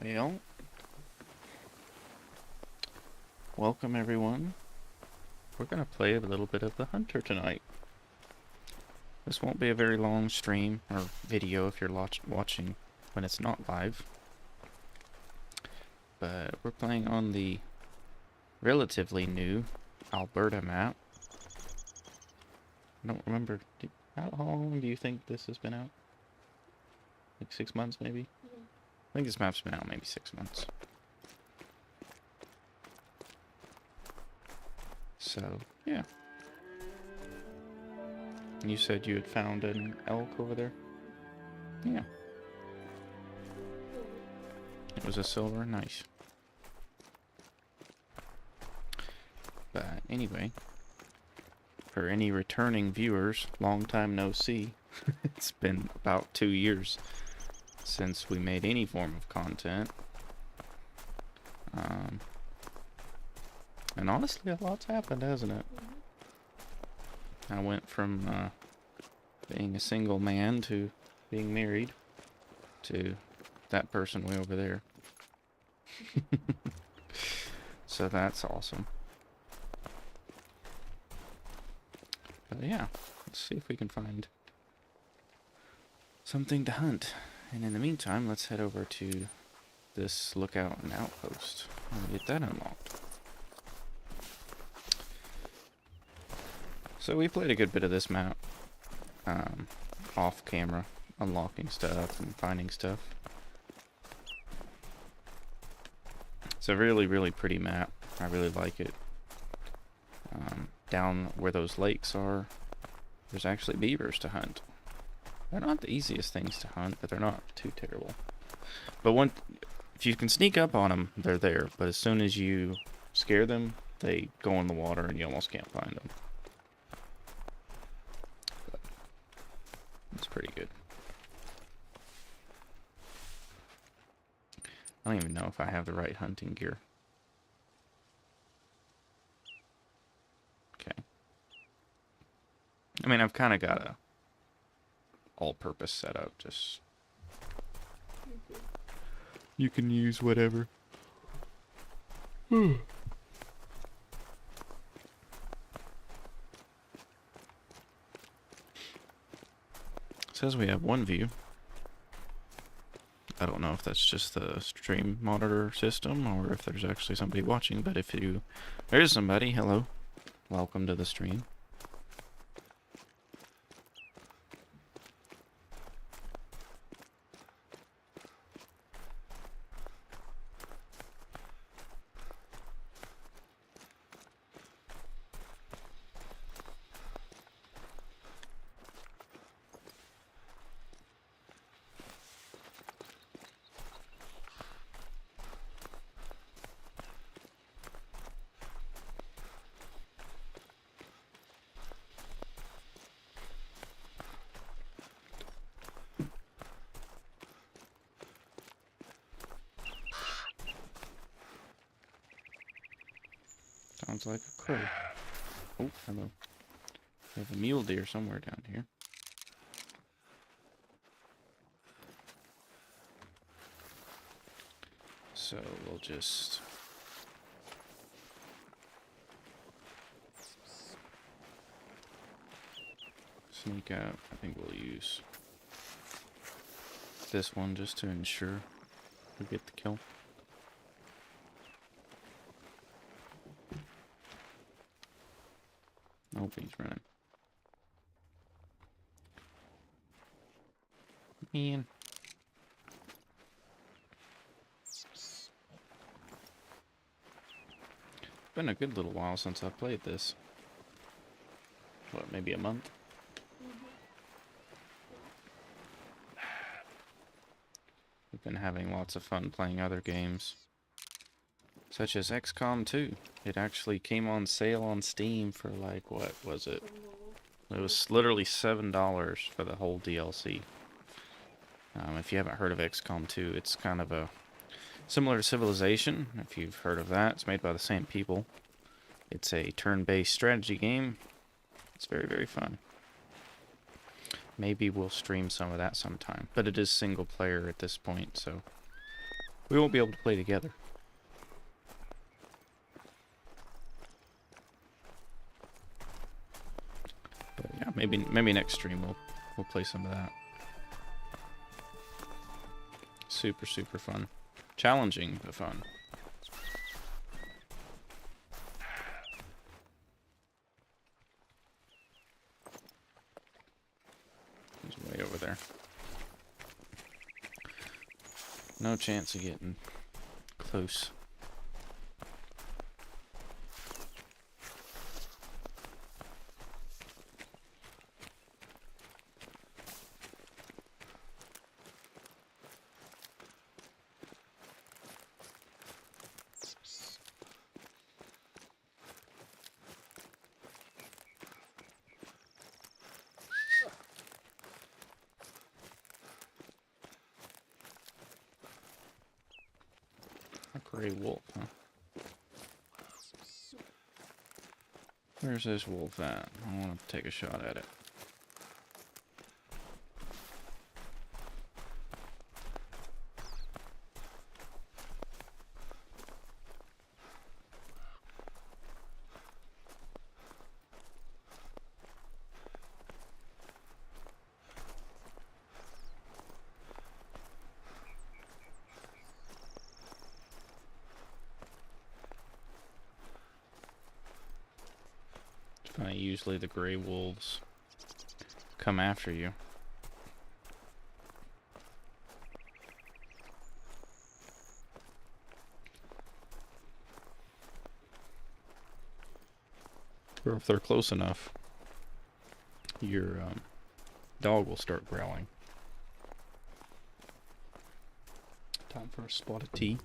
Well, welcome everyone. We're going to play a little bit of the Hunter tonight. This won't be a very long stream or video if you're watching when it's not live. But we're playing on the relatively new Alberta map. I don't remember, how long do you think this has been out? Like 6 months maybe? I think this map's been out maybe 6 months. So, yeah. You said you had found an elk over there? Yeah. It was a silver? Nice. But anyway, for any returning viewers, long time no see. It's been about 2 years since we made any form of content. And honestly, a lot's happened, hasn't it? I went from being a single man to being married to that person way over there. So that's awesome. But yeah, let's see if we can find something to hunt. And in the meantime, let's head over to this lookout and outpost and get that unlocked. So we played a good bit of this map off camera, unlocking stuff and finding stuff. It's a really, really pretty map. I really like it. Down where those lakes are, there's actually beavers to hunt. They're not the easiest things to hunt, but they're not too terrible. But if you can sneak up on them, they're there. But as soon as you scare them, they go in the water and you almost can't find them. But it's pretty good. I don't even know if I have the right hunting gear. Okay. I mean, I've kind of got a all-purpose setup, just... You can use whatever. It says we have one view. I don't know if that's just the stream monitor system or if there's actually somebody watching, but if there's somebody, hello. Welcome to the stream. Sounds like a crow. Oh, hello. We have a mule deer somewhere down here. So we'll just... sneak out. I think we'll use this one just to ensure we get the kill. Oh, he's running. Man. It's been a good little while since I played this. What, maybe a month? We've been having lots of fun playing other games, such as XCOM 2. It actually came on sale on Steam for like, what was it? It was literally $7 for the whole DLC. If you haven't heard of XCOM 2, it's kind of a similar to Civilization, if you've heard of that. It's made by the same people. It's a turn-based strategy game. It's very, very fun. Maybe we'll stream some of that sometime, but it is single player at this point, so We won't be able to play together. But yeah, maybe next stream we'll play some of that. Super fun. Challenging but fun. He's way over there. No chance of getting close. Gray wolf, huh? Where's this wolf at? I want to take a shot at it. Usually the gray wolves come after you. Or if they're close enough, your dog will start growling. Time for a spot of tea.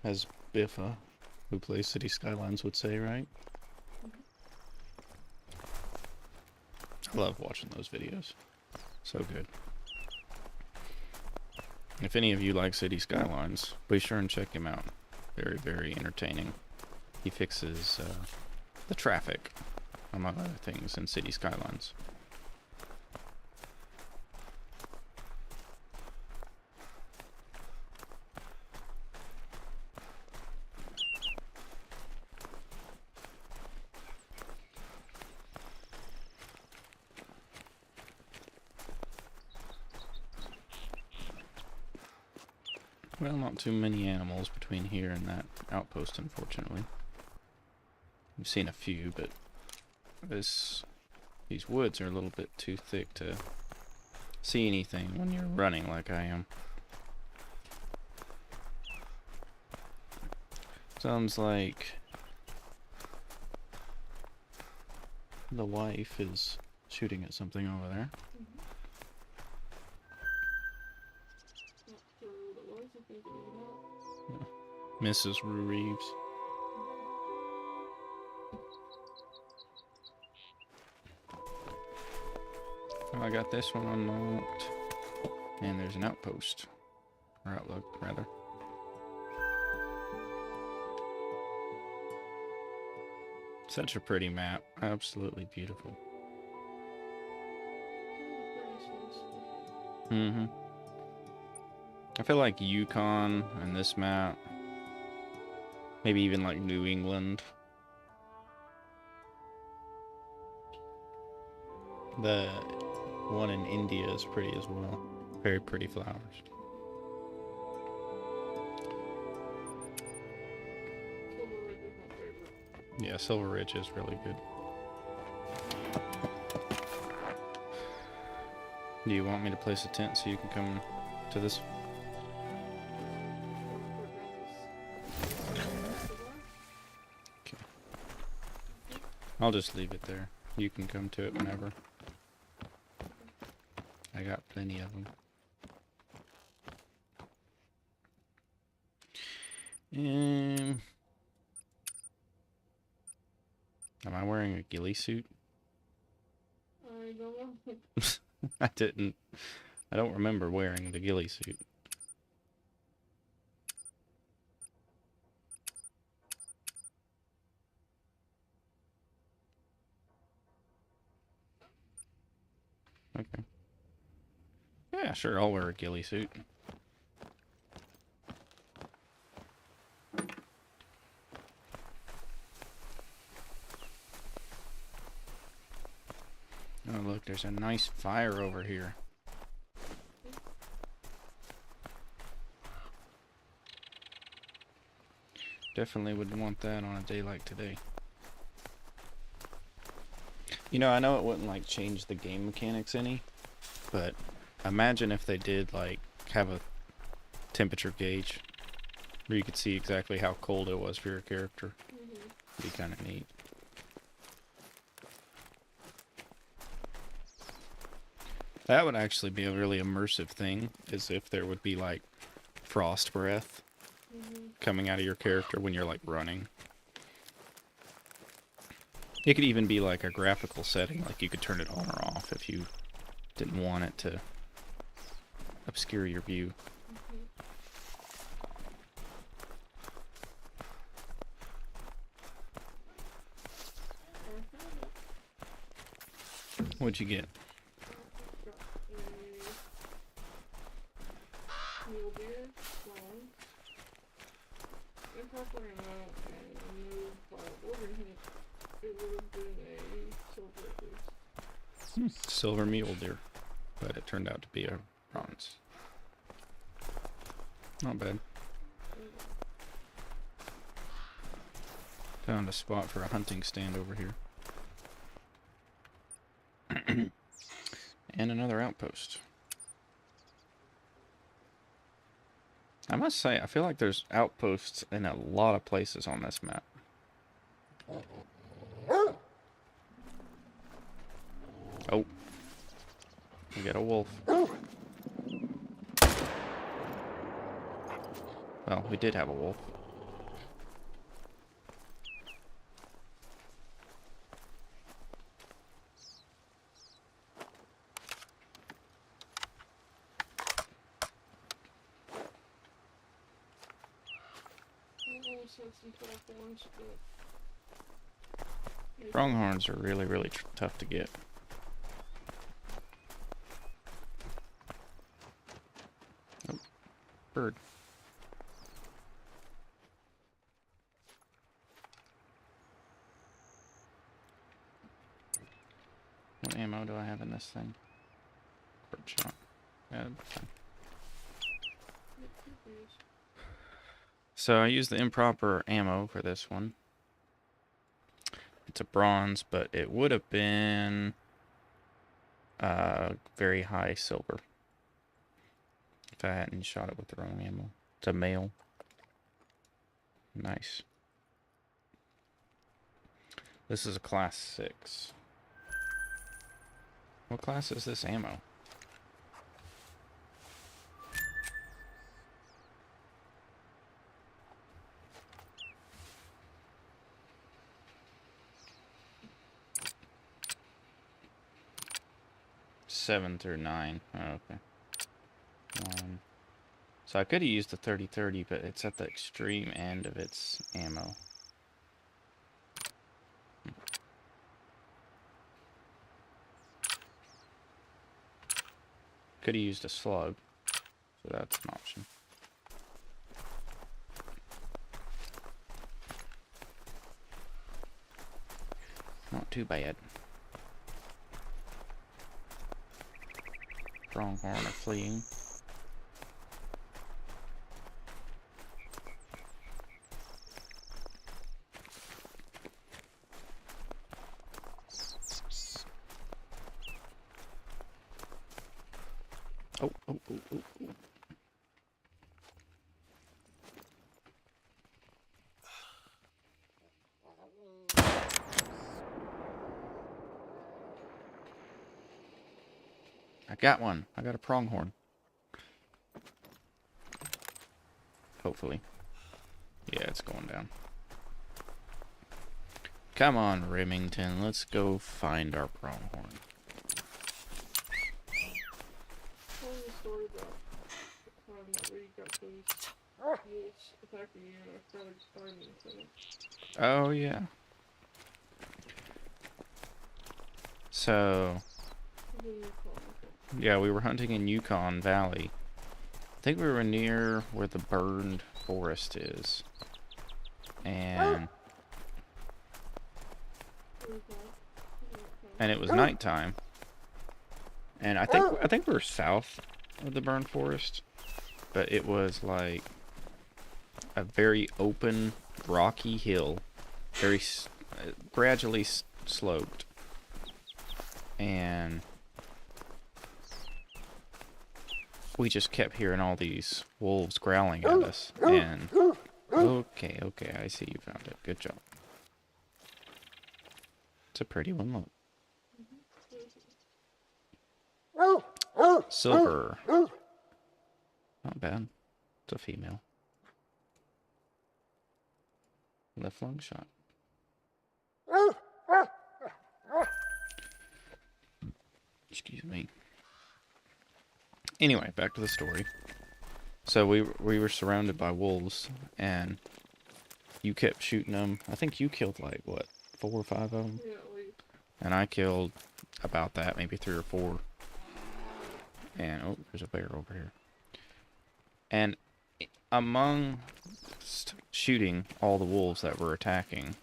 As Biffa, who plays City Skylines, would say, right? I love watching those videos. So good. If any of you like City Skylines, be sure and check him out. Very entertaining. He fixes the traffic, among other things, in City Skylines. Well, not too many animals between here and that outpost, unfortunately. We've seen a few, but these woods are a little bit too thick to see anything when you're running like I am. Sounds like the wife is shooting at something over there. Mrs. Reeves. Well, I got this one unlocked. And there's an outpost. Or outlook, rather. Such a pretty map. Absolutely beautiful. Mm-hmm. I feel like Yukon and this map, maybe even like New England. The one in India is pretty as well. Very pretty flowers. Yeah, Silver Ridge is really good. Do you want me to place a tent so you can come to this? Okay. I'll just leave it there. You can come to it whenever. I got plenty of them. Am I wearing a ghillie suit? I don't know. I didn't. I don't remember wearing the ghillie suit. Okay. Yeah, sure, I'll wear a ghillie suit. Oh, look, there's a nice fire over here. Definitely would want that on a day like today. You know, I know it wouldn't, like, change the game mechanics any, but imagine if they did, like, have a temperature gauge where you could see exactly how cold it was for your character. It'd be kind of neat. That would actually be a really immersive thing, is if there would be, like, frost breath coming out of your character when you're, like, running. It could even be, like, a graphical setting, like you could turn it on or off if you didn't want it to obscure your view. What'd you get? Mule deer, long. If I ran out and moved by ordering it, it would have been a silver at least. Silver mule deer, but it turned out to be a bronze. Not bad. Found a spot for a hunting stand over here. And another outpost. I must say, I feel like there's outposts in a lot of places on this map. Oh. We got a wolf. Well, we did have a wolf. Pronghorns are really, really tough to get. Oh, bird. What ammo do I have in this thing? Bird shot. Yeah, that'd be fine. So I used the improper ammo for this one. It's a bronze, but it would have been very high silver if I hadn't shot it with the wrong ammo. It's a male. Nice. This is a class 6. What class is this ammo? Seven through 9. Oh, okay. 1. So I could have used the 30-30, but it's at the extreme end of its ammo. Could have used a slug, so that's an option. Not too bad. Pronghorn are fleeing. Oh, oh, oh, oh, oh. I got one. I got a pronghorn. Hopefully. Yeah, it's going down. Come on, Remington. Let's go find our pronghorn. Tell me a story about the time that we got those wolves attacking you and I started fighting them. Oh, yeah. So, What do you call them? Yeah, we were hunting in Yukon Valley. I think we were near where the burned forest is. And it was nighttime. And I think we were south of the burned forest, but it was like a very open, rocky hill, very gradually sloped, and we just kept hearing all these wolves growling at us. And okay, I see you found it. Good job. It's a pretty one. Look. Silver. Not bad. It's a female. Left lung shot. Excuse me. Anyway, back to the story. So we were surrounded by wolves, and you kept shooting them. I think you killed like what, 4 or 5 of them? Yeah, at least. And I killed about that, maybe 3 or 4. And oh, there's a bear over here. And among shooting all the wolves that were attacking,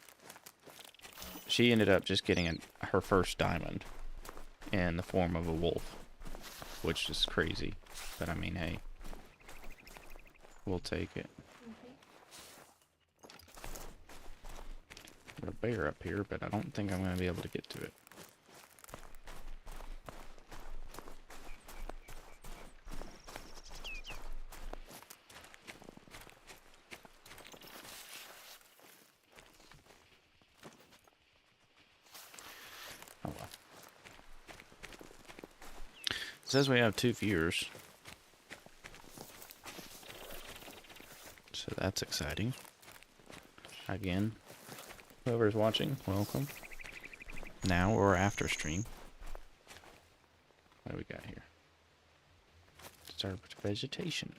she ended up just getting her first diamond in the form of a wolf, which is crazy. But I mean, hey, we'll take it. There's a bear up here, but I don't think I'm going to be able to get to it. Oh well. It says we have 2 viewers. So that's exciting. Again, whoever's watching, welcome. Now or after stream. What do we got here? Disturbed vegetation.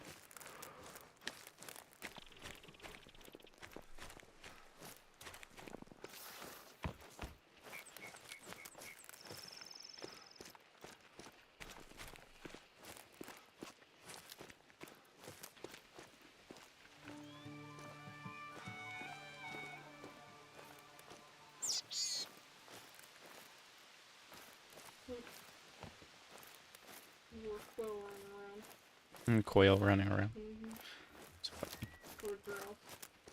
More quail running around. And quail running around. Mm-hmm. It's funny. Or grouse.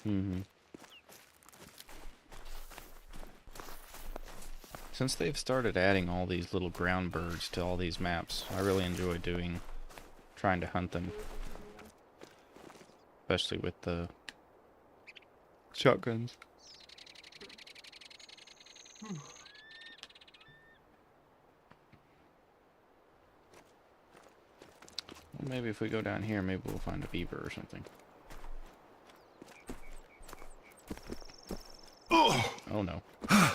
Mm-hmm. Since they've started adding all these little ground birds to all these maps, I really enjoy trying to hunt them. Especially with the shotguns. Well, maybe if we go down here, maybe we'll find a beaver or something. Oh no. I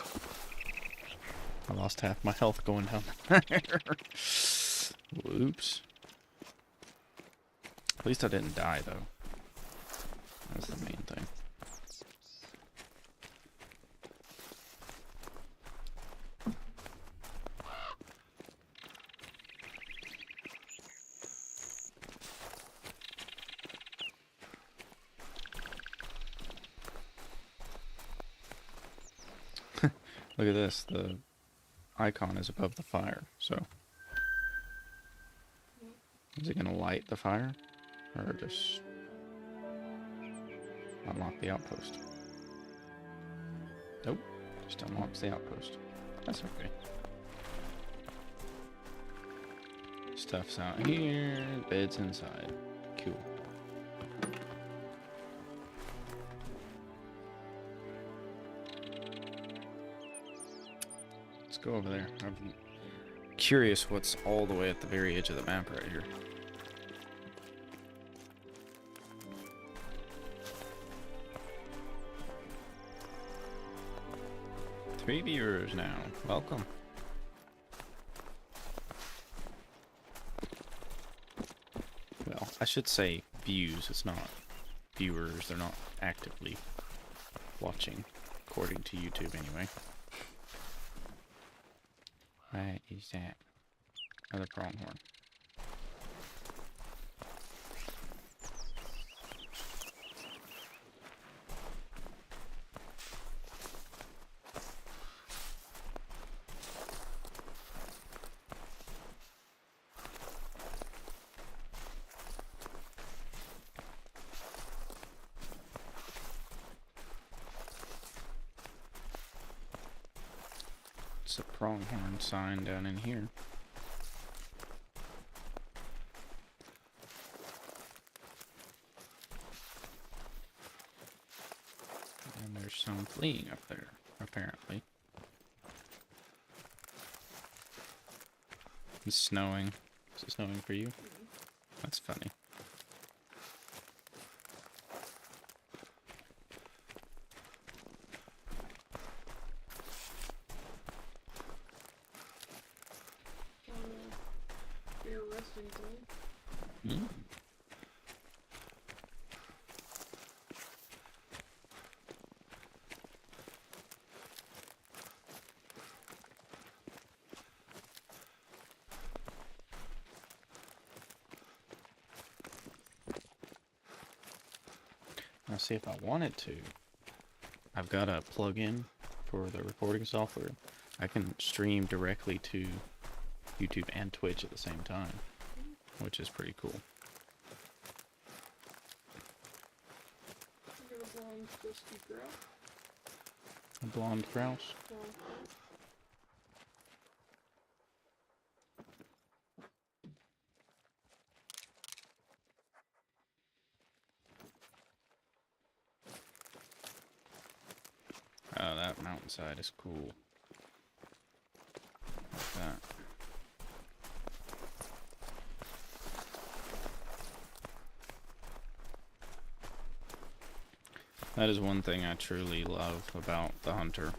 lost half my health going down there. Oops. At least I didn't die, though. That's the main thing. Look at this. The icon is above the fire, so... Is it gonna light the fire? Or just... unlock the outpost? Nope. Just unlocks the outpost. That's okay. Stuff's out here. Bed's inside. Cool. Let's go over there. I'm curious what's all the way at the very edge of the map right here. Three viewers now. Welcome. Well, I should say views. It's not viewers. They're not actively watching, according to YouTube anyway. What is that? Another pronghorn. What's the pronghorn sign down in here? And there's some fleeing up there, apparently. It's snowing. Is it snowing for you? That's funny. Your resting zone. Mm. Now see if I wanted to. I've got a plug-in for the recording software. I can stream directly to YouTube and Twitch at the same time, which is pretty cool. You got a blonde dusty grouse. A blonde grouse. Blonde grouse. Oh, that mountainside is cool. Like that. That is one thing I truly love about the Hunter,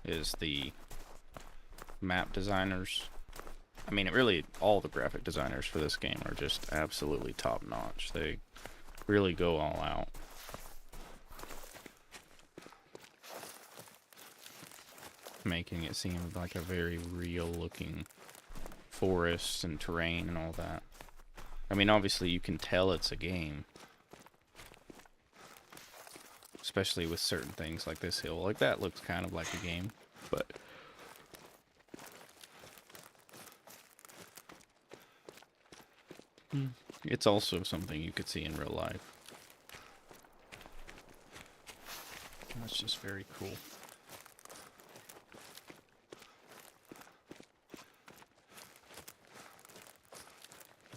is the map designers. I mean, really, all the graphic designers for this game are just absolutely top-notch. They really go all out. Making it seem like a very real-looking forest and terrain and all that. I mean, obviously, you can tell it's a game. Especially with certain things like this hill. Like, that looks kind of like a game, but... it's also something you could see in real life. That's just very cool.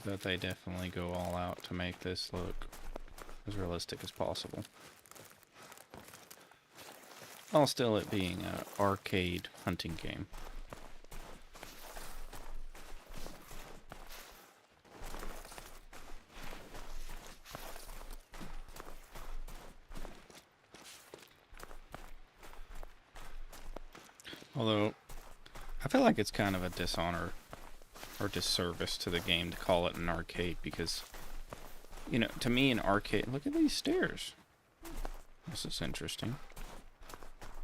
But they definitely go all out to make this look as realistic as possible. While still it being an arcade hunting game. Although, I feel like it's kind of a dishonor or disservice to the game to call it an arcade, because, you know, to me an arcade... Look at these stairs. This is interesting.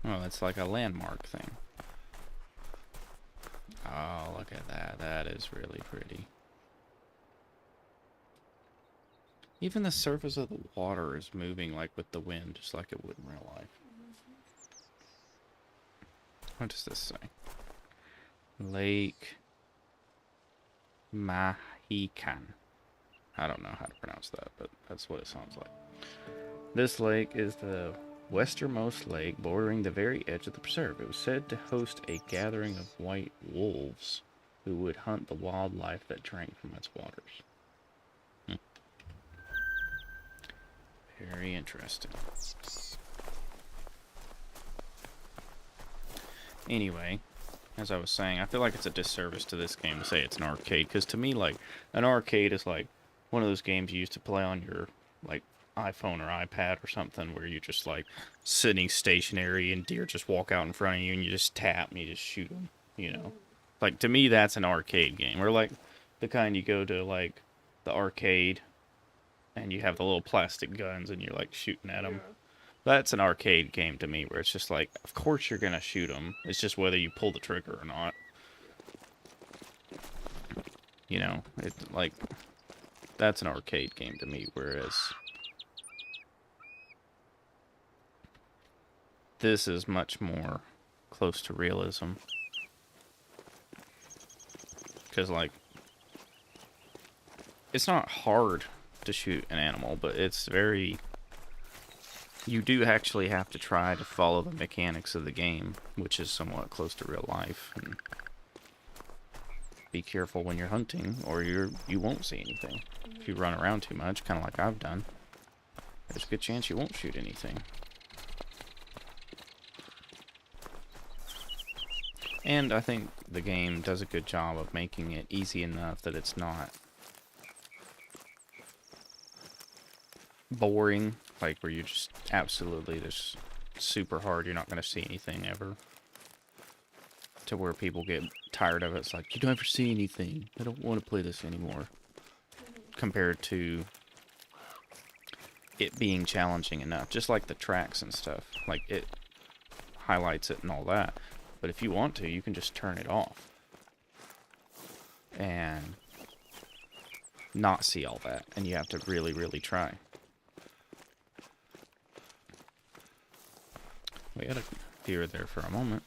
Oh, that's like a landmark thing. Oh, look at that. That is really pretty. Even the surface of the water is moving like with the wind, just like it would in real life. What does this say? Lake Mahican. I don't know how to pronounce that, but that's what it sounds like. This lake is the westernmost lake bordering the very edge of the preserve. It was said to host a gathering of white wolves who would hunt the wildlife that drank from its waters. Very interesting. Anyway, as I was saying, I feel like it's a disservice to this game to say it's an arcade, because to me, like, an arcade is like one of those games you used to play on your, like, iPhone or iPad or something, where you're just, like, sitting stationary and deer just walk out in front of you and you just tap and you just shoot them, you know? Like, to me, that's an arcade game. Or, like, the kind you go to, like, the arcade and you have the little plastic guns and you're, like, shooting at them. Yeah. That's an arcade game to me, where it's just like, of course you're gonna shoot them. It's just whether you pull the trigger or not. You know, it, like, that's an arcade game to me, whereas this is much more close to realism. Because, like, it's not hard to shoot an animal, but it's very You do actually have to try to follow the mechanics of the game, which is somewhat close to real life. And be careful when you're hunting, or you won't see anything. If you run around too much, kind of like I've done, there's a good chance you won't shoot anything. And I think the game does a good job of making it easy enough that it's not boring, like where you just absolutely just super hard, you're not going to see anything ever. To where people get tired of it. It's like, you don't ever see anything. I don't want to play this anymore. Compared to it being challenging enough. Just like the tracks and stuff. Like, it highlights it and all that. But if you want to, you can just turn it off. And not see all that. And you have to really, really try. We had a deer there for a moment.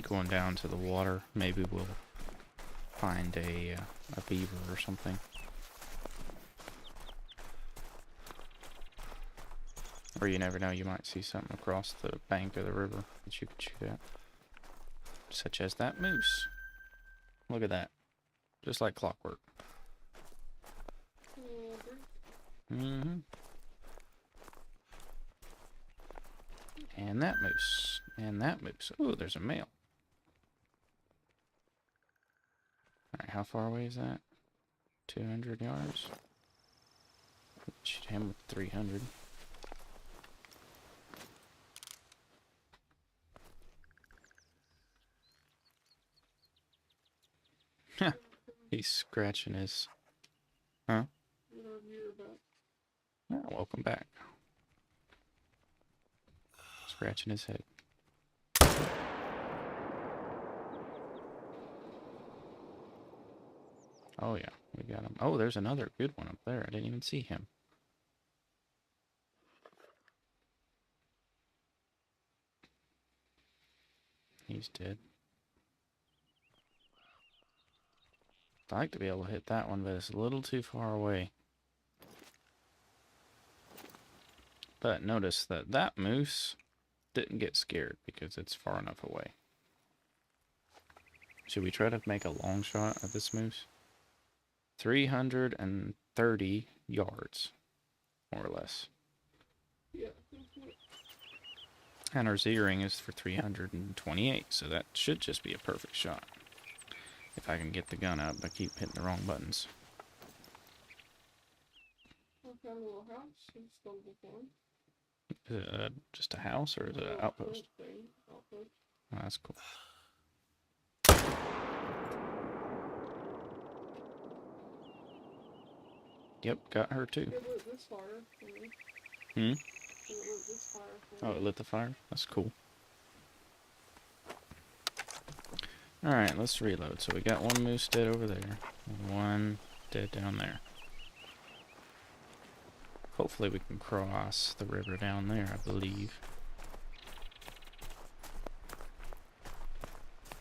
Going down to the water, maybe we'll find a beaver or something. Or you never know, you might see something across the bank of the river that you could shoot at. Such as that moose. Look at that. Just like clockwork. Mm-hmm. And that moose. And that moose. Oh, there's a male. Alright, how far away is that? 200 yards? Shoot him with 300. He's scratching his... Huh? Oh, welcome back. Scratching his head. Oh yeah, we got him. Oh, there's another good one up there. I didn't even see him. He's dead. I'd like to be able to hit that one, but it's a little too far away. But notice that that moose didn't get scared because it's far enough away. Should we try to make a long shot at this moose? 330 yards, more or less. Yeah. And our Z-ring is for 328, so that should just be a perfect shot. If I can get the gun up, I keep hitting the wrong buttons. What kind of little house you stumbled upon? Is it just a house, or is it an outpost? Outpost. Oh, that's cool. Yep, got her too. It lit this fire for me. Hmm? It lit this fire for me. Oh, it lit the fire? That's cool. Alright, let's reload. So we got one moose dead over there, and one dead down there. Hopefully we can cross the river down there, I believe.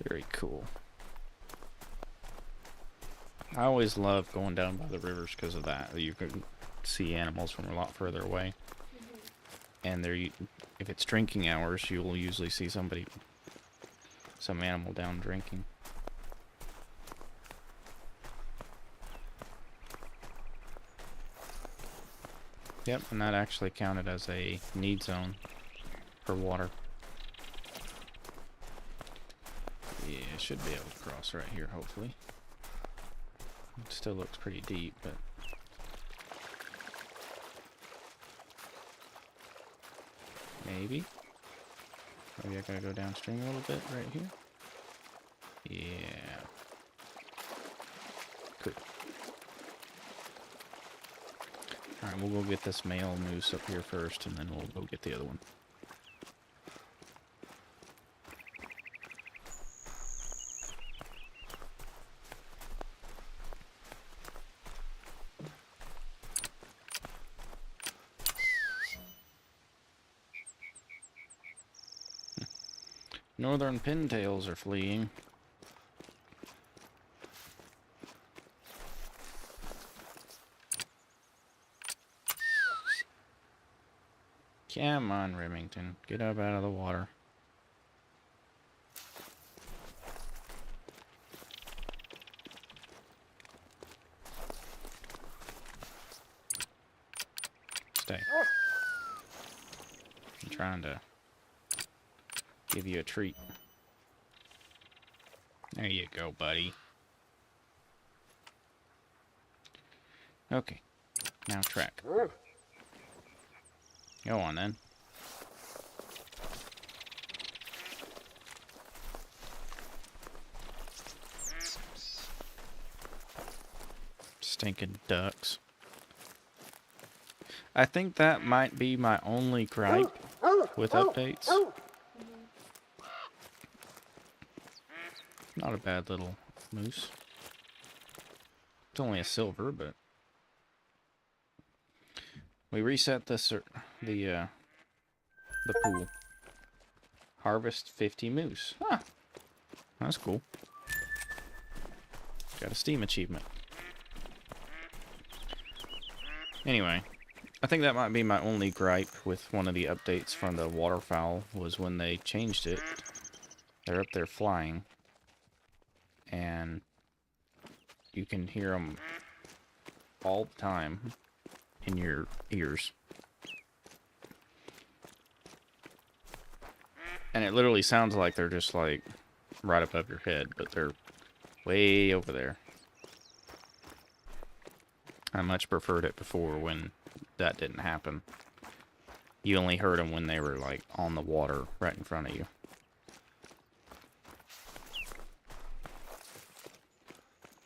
Very cool. I always love going down by the rivers because of that. You can see animals from a lot further away. And there, if it's drinking hours, you'll usually see some animal down drinking. Yep, and that actually counted as a need zone for water. Yeah, should be able to cross right here, hopefully. It still looks pretty deep, but... Maybe I gotta go downstream a little bit right here. Yeah. Cool. Alright, we'll go get this male moose up here first, and then we'll go get the other one. Northern pintails are fleeing. Come on, Remington. Get up out of the water. Stay. I'm trying to give you a treat. There you go, buddy. Okay. Now track. Go on, then. Stinking ducks. I think that might be my only gripe with updates. Not a bad little moose. It's only a silver, but we reset the pool. Harvest 50 moose. Huh. That's cool. Got a Steam achievement. Anyway, I think that might be my only gripe with one of the updates from the waterfowl was when they changed it. They're up there flying, and you can hear them all the time in your ears. And it literally sounds like they're just like right above your head, but they're way over there. I much preferred it before when that didn't happen. You only heard them when they were like on the water right in front of you.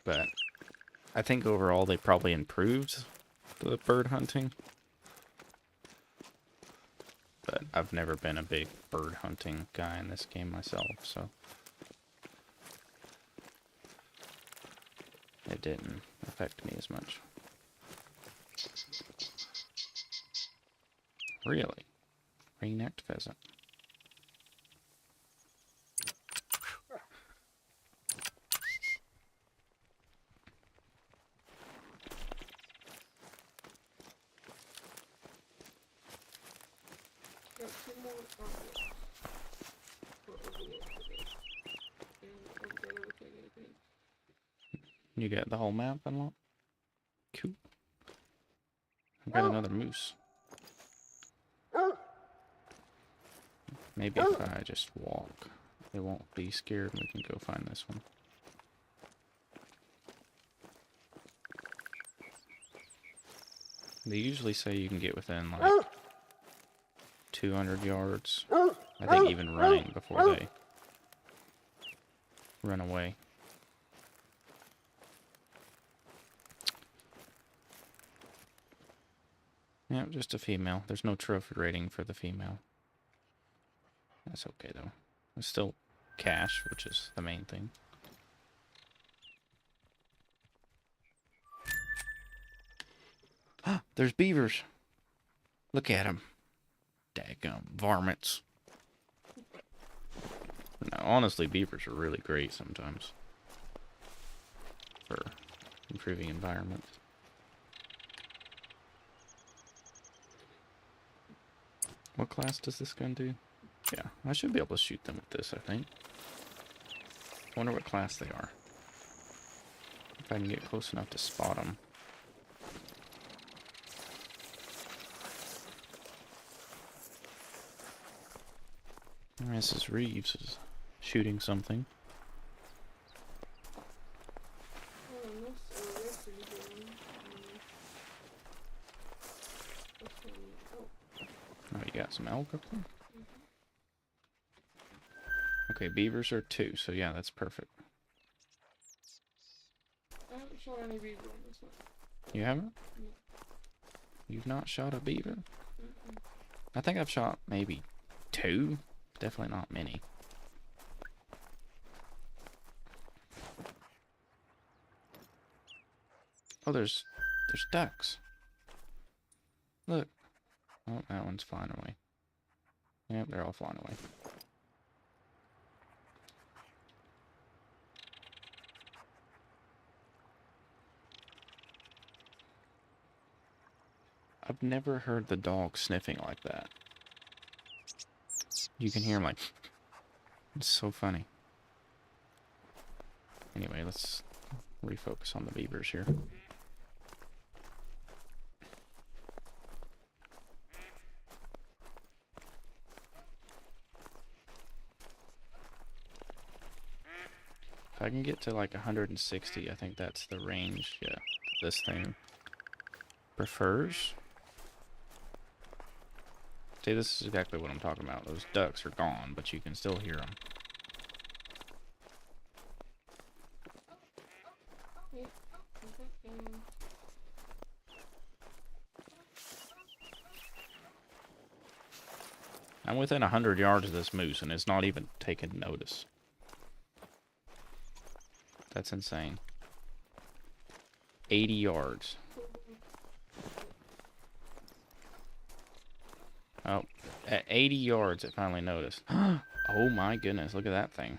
But I think overall they probably improved the bird hunting. But I've never been a big bird hunting guy in this game myself, so it didn't affect me as much. Really? Ring-necked pheasant. Got 2 more outlets for overload today. And I've got everything again. You got the whole map unlocked? Cool. I've got another moose. Maybe if I just walk, they won't be scared and we can go find this one. They usually say you can get within like 200 yards. I think even running before they run away. Yeah, just a female. There's no trophy rating for the female. That's okay though. It's still cash, which is the main thing. There's beavers. Look at them. Daggum varmints. No, honestly, beavers are really great sometimes for improving environments. What class does this gun do? Yeah, I should be able to shoot them with this, I think. I wonder what class they are. If I can get close enough to spot them. Mrs. Reeves is shooting something. Oh, you got some elk up there? Okay, beavers are 2, so yeah, that's perfect. I haven't shot any beaver on this one. You haven't? No. You've not shot a beaver? I think I've shot maybe 2. Definitely not many. Oh, there's ducks. Look. Oh, that one's flying away. Yep, they're all flying away. I've never heard the dog sniffing like that. You can hear him like... It's so funny. Anyway, let's refocus on the beavers here. If I can get to like 160, I think that's the range, yeah, this thing prefers. See, this is exactly what I'm talking about. Those ducks are gone, but you can still hear them. I'm within 100 yards of this moose, and it's not even taking notice. That's insane. 80 yards. Oh, at 80 yards, it finally noticed. Oh my goodness, look at that thing.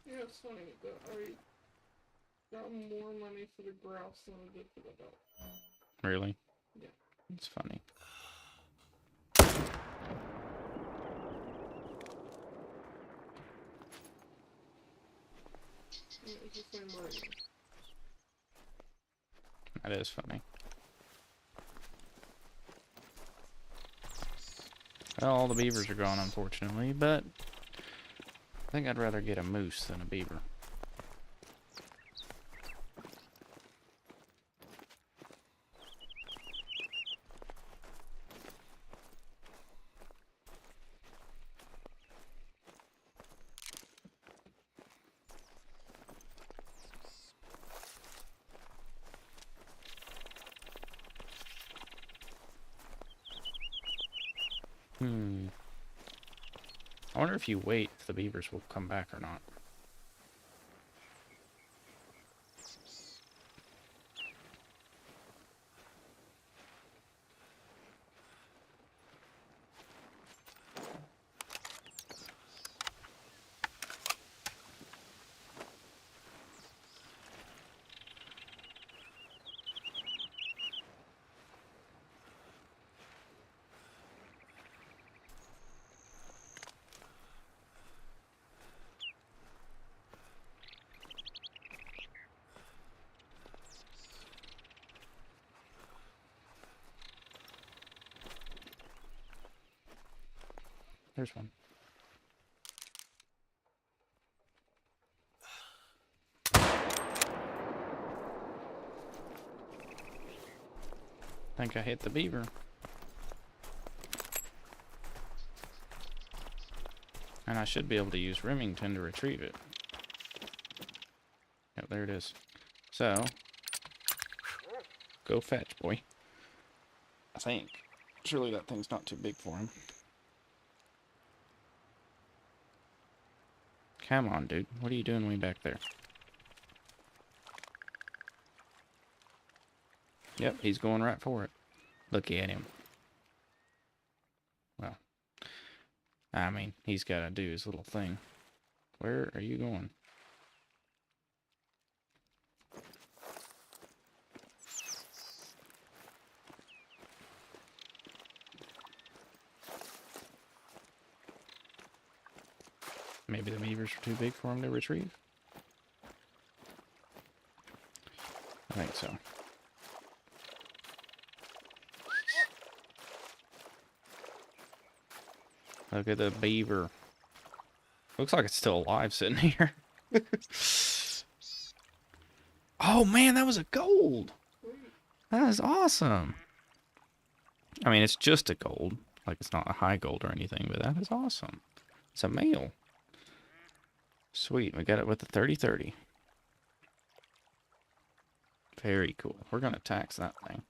Yeah, it's funny, but I got more money for the grouse than I did for the duck. Really? Yeah. It's funny. Yeah, it's the same rating. That is funny. Well, all the beavers are gone, unfortunately, but I think I'd rather get a moose than a beaver. I wonder if you wait if the beavers will come back or not. There's one. I think I hit the beaver. And I should be able to use Remington to retrieve it. Yep, there it is. So, go fetch, boy. I think. Surely that thing's not too big for him. Come on, dude. What are you doing way back there? Yep, he's going right for it. Look at him. Well, I mean, he's got to do his little thing. Where are you going? Maybe the beavers are too big for him to retrieve? I think so. Look at the beaver. Looks like it's still alive sitting here. Oh man, that was a gold. That is awesome. I mean, it's just a gold. Like, it's not a high gold or anything, but that is awesome. It's a male. Sweet, we got it with the 30-30. Very cool. We're going to tax that thing.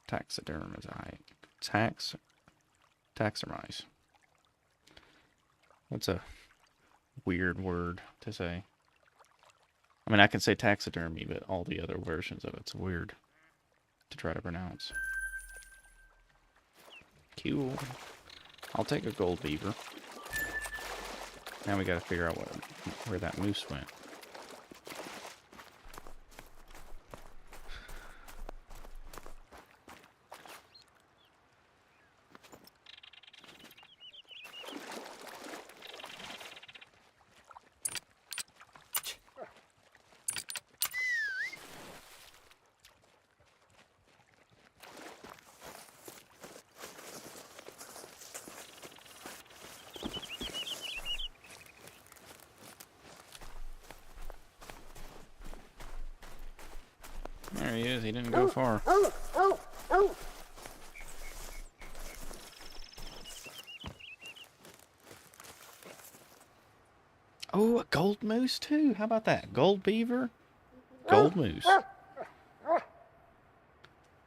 Taxiderm is taxermize. That's a weird word to say. I mean, I can say taxidermy, but all the other versions of it's weird to try to pronounce. Cool. I'll take a gold beaver. Now we gotta figure out where that moose went. There he is. He didn't go far. Oh, a gold moose too. How about that? Gold beaver, gold moose.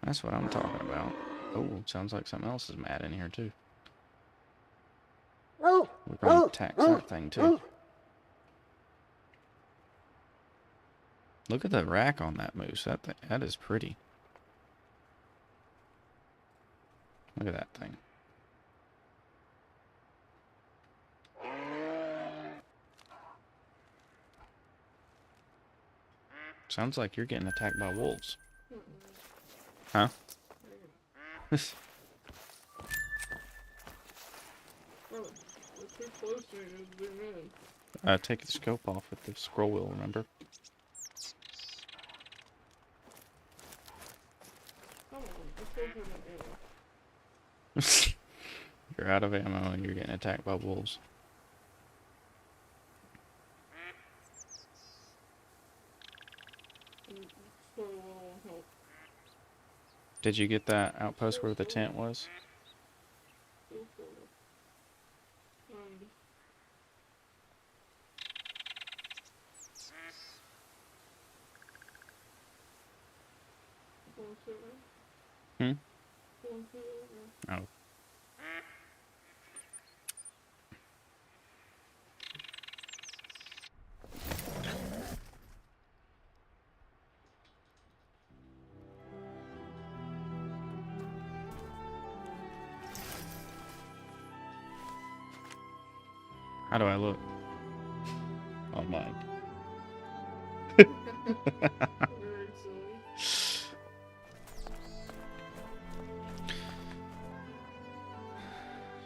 That's what I'm talking about. Oh, sounds like something else is mad in here too. We're going to tax that thing too. Look at the rack on that moose. That is pretty. Look at that thing. Sounds like you're getting attacked by wolves. Huh? Too close to you to zoom in. Take the scope off with the scroll wheel, remember? Come on, I still have an arrow. You're out of ammo and you're getting attacked by wolves. So won't help. Did you get that outpost where the tent was? Go for it. Going to it, Hmm? going to it, Oh. How do I look? On mine. Very silly.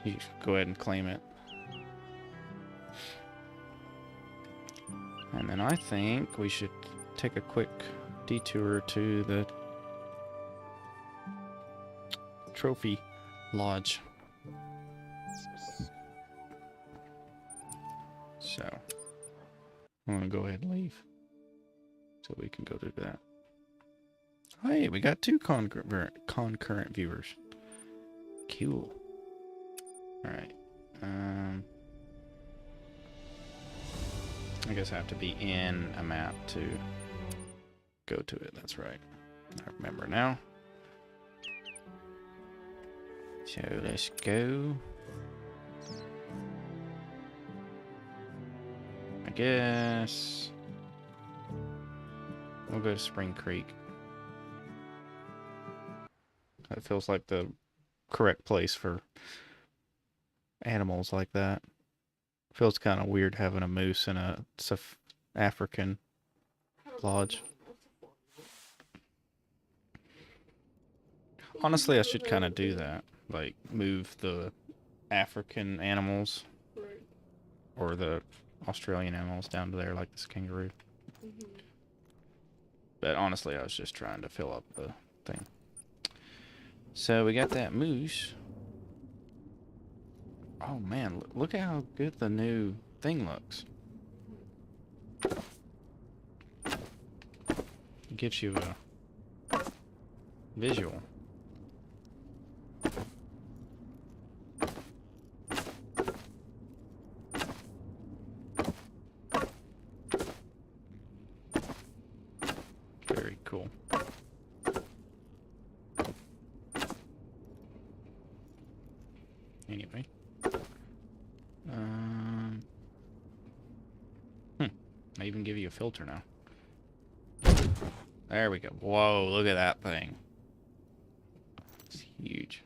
You go ahead and claim it. And then I think we should take a quick detour to the trophy lodge. So, I'm gonna go ahead and leave so we can go do that. Hey, we got 2 concurrent viewers. Cool. Alright. I guess I have to be in a map to go to it. That's right. I remember now. So let's go. I guess we'll go to Spring Creek. That feels like the correct place for animals like that. Feels kind of weird having a moose in a African lodge. Honestly, I should kind of do that. Like, move the African animals Right. or the Australian animals down to there, like this kangaroo. Mm-hmm. But honestly, I was just trying to fill up the thing. So we got that moose. Oh man, look at how good the new thing looks. It gives you a visual. Very cool. Anyway. I even give you a filter now. There we go. Whoa, look at that thing. It's huge.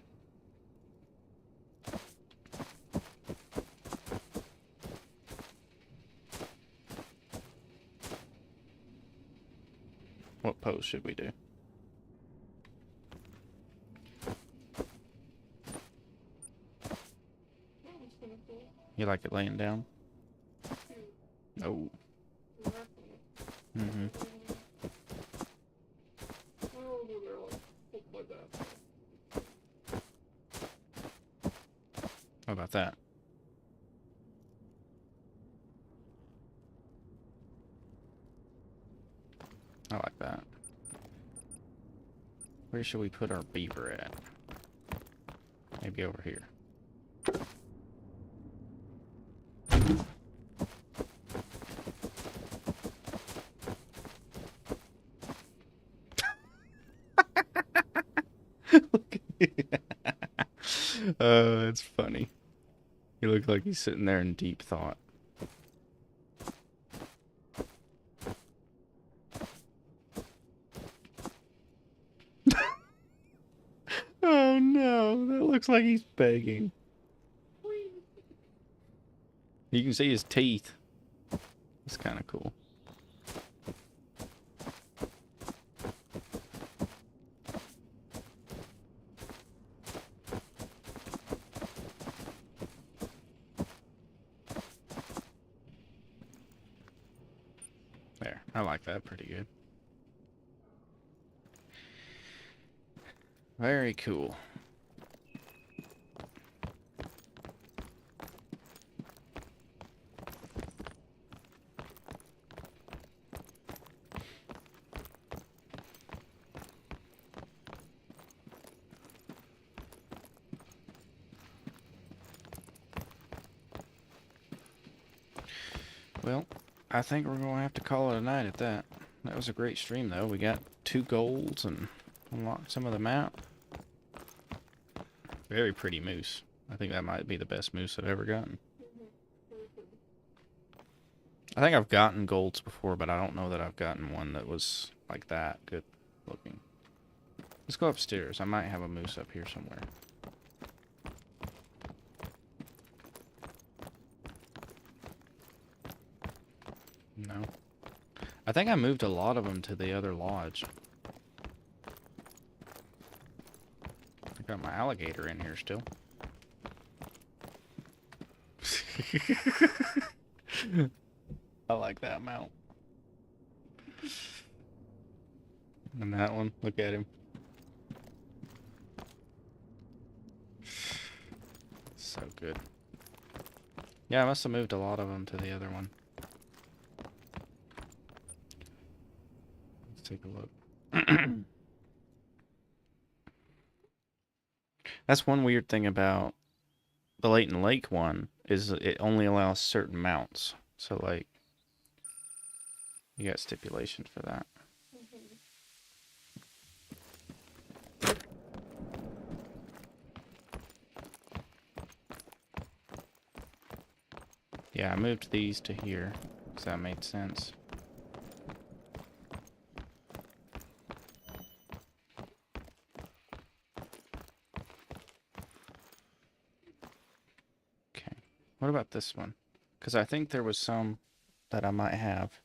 What pose should we do? You like it laying down? Oh. Mm-hmm. What about that? I like that. Where should we put our beaver at? Maybe over here. It's funny. He looks like he's sitting there in deep thought. Oh no, that looks like he's begging. You can see his teeth. It's kind of cool. There, I like that pretty good. Very cool. Well, I think we're going to have to call it a night at that. That was a great stream, though. We got 2 golds and unlocked some of the map. Very pretty moose. I think that might be the best moose I've ever gotten. I think I've gotten golds before, but I don't know that I've gotten one that was like that good looking. Let's go upstairs. I might have a moose up here somewhere. No. I think I moved a lot of them to the other lodge. I got my alligator in here still. I like that mount. And that one, look at him. So good. Yeah, I must have moved a lot of them to the other one. Let's take a look. That's one weird thing about the Layton Lake one, is it only allows certain mounts. So, like, you got stipulations for that. Yeah, I moved these to here, because that made sense. Okay, what about this one? Because I think there was some that I might have.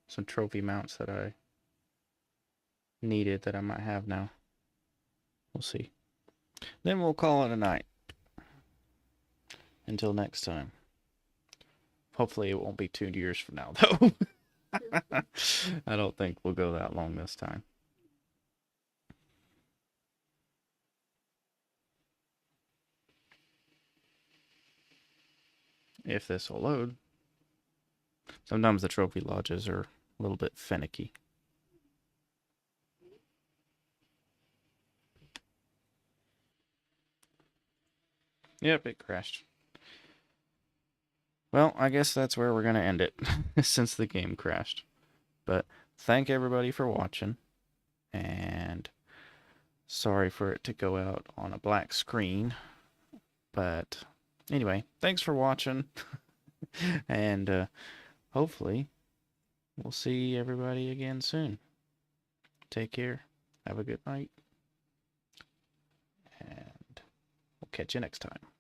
Some trophy mounts that I needed that I might have now. We'll see. Then we'll call it a night. Until next time. Hopefully it won't be 2 years from now, though. I don't think we'll go that long this time. If this will load. Sometimes the trophy lodges are a little bit finicky. Yep, it crashed. Well, I guess that's where we're going to end it, since the game crashed. But thank everybody for watching, and sorry for it to go out on a black screen. But anyway, thanks for watching, and hopefully we'll see everybody again soon. Take care, have a good night, and we'll catch you next time.